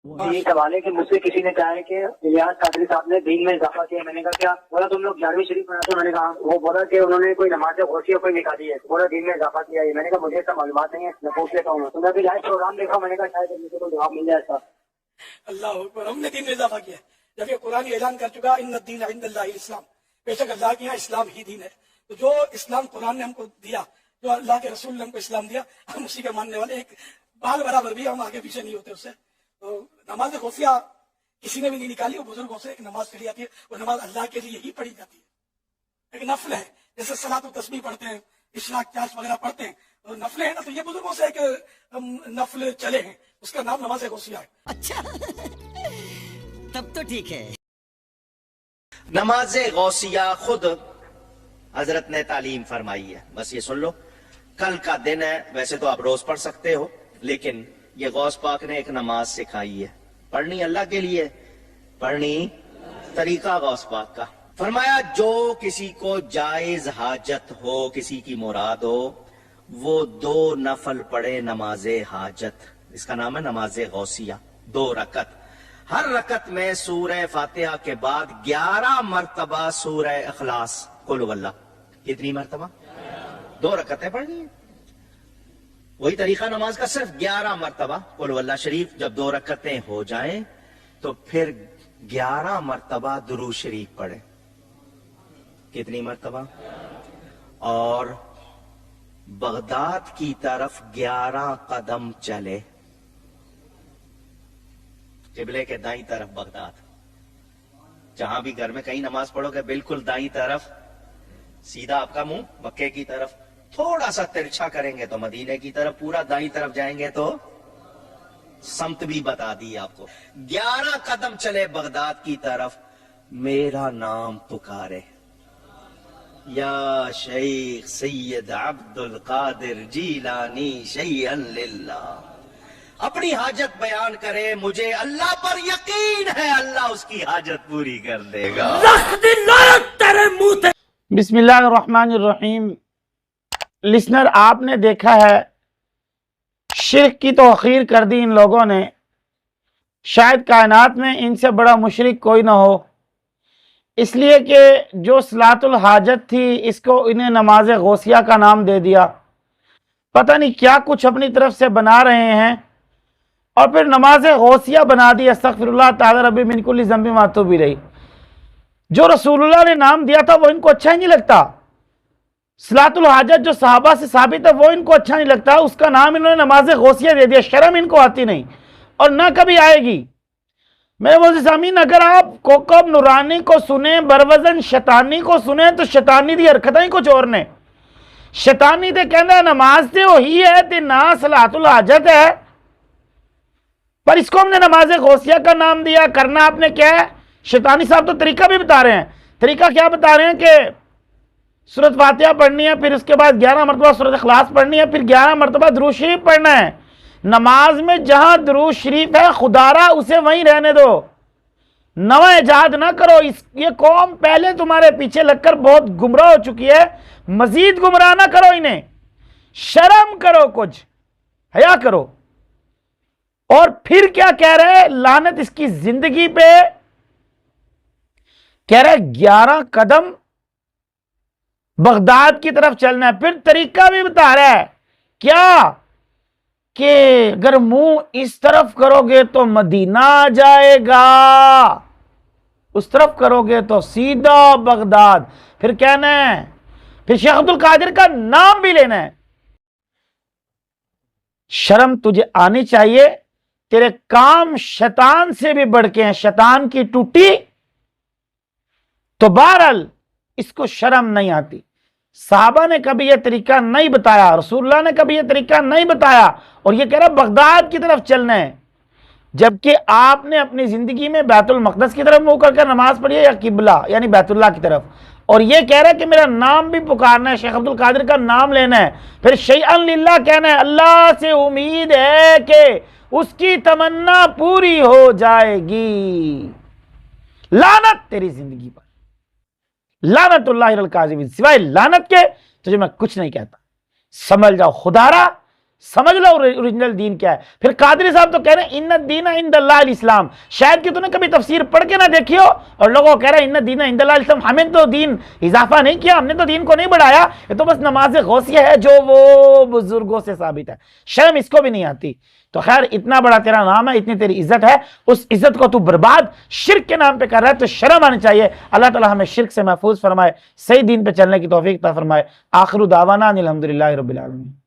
یہ سوال ہے کہ مجھ سے کسی نے کہا ہے کہ الیاس قادری صاحب نے دین میں اضافہ کیا. میں نے کہا کیا؟ بولا تم لوگ 11ویں شریف پڑھاتے ہو. میں نے کہا وہ بولا کہ انہوں نے کوئی نماز غوثیہ کوئی نکالی ہے. بولا دین میں اضافہ کیا ہے. میں نے کہا مجھے ایسا معلومات نہیں ہے, میں پوچھ لیتا ہوں. تو میں بھی لائیو پروگرام دیکھا. میں نے کہا شاید مجھے کوئی جواب مل جائے. ایسا اللہ اکبر, ہم نے دین میں اضافہ کیا ہے جبکہ قرآن اعلان کر چکا ان الدین عند اللہ الاسلام, بے شک اللہ کے یہاں اسلام ہی دین ہے. تو جو اسلام قرآن نے ہم کو دیا, جو اللہ کے رسول نے ہم کو اسلام دیا, ہم اسی کے ماننے والے. ایک بال برابر بھی ہم آگے پیچھے نہیں ہوتے اس سے. تو نماز غوثیہ کسی نے بھی نہیں نکالی. وہ بزرگوں سے ایک نماز پڑھی جاتی ہے, وہ نماز اللہ کے لیے ہی پڑھی جاتی ہے, ایک نفل ہے. جیسے صلاۃ و تسبیح پڑھتے ہیں, اشراق چاش وغیرہ پڑھتے ہیں, اور نفل ہے نا, تو یہ بزرگوں سے ایک نفل چلے ہیں, اس کا نام نماز غوثیہ ہے. اچھا تب تو ٹھیک ہے. نماز غوثیہ خود حضرت نے تعلیم فرمائی ہے. بس یہ سن لو, کل کا دن ہے. ویسے تو آپ روز پڑھ سکتے ہو, لیکن یہ غوث پاک نے ایک نماز سکھائی ہے. پڑھنی اللہ کے لیے, پڑھنی طریقہ غوث پاک کا. فرمایا جو کسی کو جائز حاجت ہو, کسی کی مراد ہو, وہ 2 نفل پڑھے نماز حاجت. اس کا نام ہے نماز غوثیہ. 2 رکعت, ہر رکعت میں سورہ فاتحہ کے بعد 11 مرتبہ سورہ اخلاص قل هو اللہ. کتنی مرتبہ؟ 2 رکعتیں پڑھنی ہیں. وہی طریقہ نماز کا, صرف 11 مرتبہ قل هو اللہ شریف. جب 2 رکعتیں ہو جائیں تو پھر 11 مرتبہ درود شریف پڑھیں. کتنی مرتبہ؟ اور بغداد کی طرف 11 قدم چلے. قبلے کے دائیں طرف بغداد. جہاں بھی گھر میں کہیں نماز پڑھو گے, بالکل دائیں طرف, سیدھا آپ کا منہ مکے کی طرف. تھوڑا سا ترچھا کریں گے تو مدینے کی طرف, پورا دائیں طرف جائیں گے تو سمت بھی بتا دی آپ کو. 11 قدم چلے بغداد کی طرف, میرا نام پکارے, یا شیخ سید عبد القادر جیلانی شیئا للہ. اپنی حاجت بیان کرے, مجھے اللہ پر یقین ہے اللہ اس کی حاجت پوری کر دے گا. بسم اللہ الرحمن الرحیم. لسنر, آپ نے دیکھا ہے شرک کی توقیر کر دی ان لوگوں نے. شاید کائنات میں ان سے بڑا مشرک کوئی نہ ہو, اس لیے کہ جو صلاۃ الحاجت تھی اس کو انہیں نماز غوثیہ کا نام دے دیا. پتہ نہیں کیا کچھ اپنی طرف سے بنا رہے ہیں, اور پھر نماز غوثیہ بنا دی. استغفر اللہ تعالی ربی من کل ذنب و اتوب الیہ. جو رسول اللہ نے نام دیا تھا وہ ان کو اچھا ہی نہیں لگتا. صلاۃ الحاجت جو صحابہ سے ثابت ہے وہ ان کو اچھا نہیں لگتا, اس کا نام انہوں نے نماز غوثیہ دے دیا. شرم ان کو آتی نہیں, اور نہ کبھی آئے گی. میرے معزز سامعین, اگر آپ کوکب نورانی کو سنیں, بروزن شیطانی کو سنیں, تو شیطانی دی حرکتیں ہی کچھ اور نے. شیطانی تے کہندا نماز تے وہی ہے تے نہ صلاۃ الحاجت ہے, پر اس کو ہم نے نماز غوثیہ کا نام دیا. کرنا آپ نے کیا ہے؟ شیطانی صاحب تو طریقہ بھی بتا رہے ہیں. طریقہ کیا بتا رہے ہیں کہ سورۃ فاتحہ پڑھنی ہے, پھر اس کے بعد 11 مرتبہ سورۃ اخلاص پڑھنی ہے, پھر 11 مرتبہ درود شریف پڑھنا ہے. نماز میں جہاں درود شریف ہے خدا را اسے وہیں رہنے دو, نواں ایجاد نہ کرو. یہ قوم پہلے تمہارے پیچھے لگ کر بہت گمراہ ہو چکی ہے, مزید گمراہ نہ کرو انہیں. شرم کرو, کچھ حیا کرو. اور پھر کیا کہہ رہے, لعنت اس کی زندگی پہ, کہہ رہے 11 قدم بغداد کی طرف چلنا ہے. پھر طریقہ بھی بتا رہا ہے کیا, کہ اگر منہ اس طرف کرو گے تو مدینہ آ جائے گا, اس طرف کرو گے تو سیدھا بغداد. پھر کہنا ہے, پھر شیخ عبد القادر کا نام بھی لینا ہے. شرم تجھے آنی چاہیے. تیرے کام شیطان سے بھی بڑھ کے ہیں, شیطان کی ٹوٹی. تو بہرحال اس کو شرم نہیں آتی. صحابہ نے کبھی یہ طریقہ نہیں بتایا, رسول اللہ نے کبھی یہ طریقہ نہیں بتایا, اور یہ کہہ رہا بغداد کی طرف چلنا ہے. جبکہ آپ نے اپنی زندگی میں بیت المقدس کی طرف منہ کر کے نماز پڑھی ہے, یا قبلہ یعنی بیت اللہ کی طرف. اور یہ کہہ رہا ہے کہ میرا نام بھی پکارنا ہے, شیخ عبد القادر کا نام لینا ہے, پھر شیئا للہ کہنا ہے. اللہ سے امید ہے کہ اس کی تمنا پوری ہو جائے گی. لعنت تیری زندگی پر, لعنت اللہ علی الکاذبین. سوائے لعنت کے تجھے میں کچھ نہیں کہتا. سمجھ جاؤ خدا را سمجھ لو اوریجنل دین کیا ہے. پھر قادری صاحب تو کہہ رہے ہیں ان الدین عند اللہ الاسلام. شاید کہ تو نے کبھی تفسیر پڑھ کے نہ دیکھی ہو اور لوگوں کو کہہ رہے ہیں ان الدین عند اللہ الاسلام. ہمیں تو دین اضافہ نہیں کیا, ہم نے تو دین کو نہیں بڑھایا, یہ تو بس نماز غوثیہ ہے جو وہ بزرگوں سے ثابت ہے. شرم اس کو بھی نہیں آتی. تو خیر اتنا بڑا تیرا نام ہے, اتنی تیری عزت ہے, اس عزت کو تو برباد شرک کے نام پہ کر رہا ہے, تو شرم آنی چاہیے. اللہ تعالی ہمیں شرک سے محفوظ فرمائے, صحیح دین پہ چلنے کی توفیق عطا فرمائے. آخر دعوانا الحمدللہ رب العالمین.